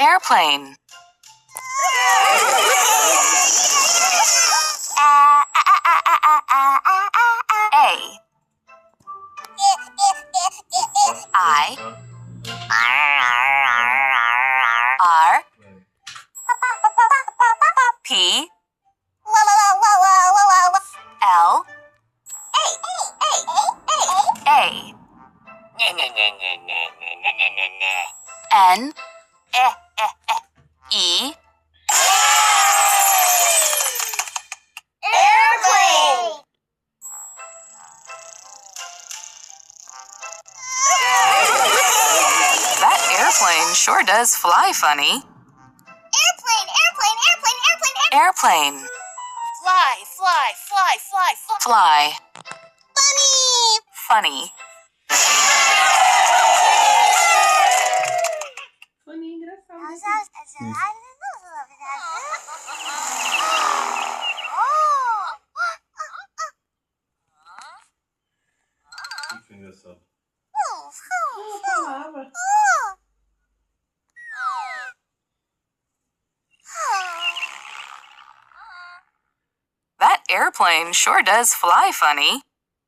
Airplane. A. I. R. P. L. A. N. E. Airplane! That airplane sure does fly funny. Airplane, airplane, airplane, airplane, airplane. Airplane. Fly, fly, fly, fly, fly. Fly. Funny. Funny. Funny, engraçado. Que engraçado. Ela falava. That airplane sure does fly funny.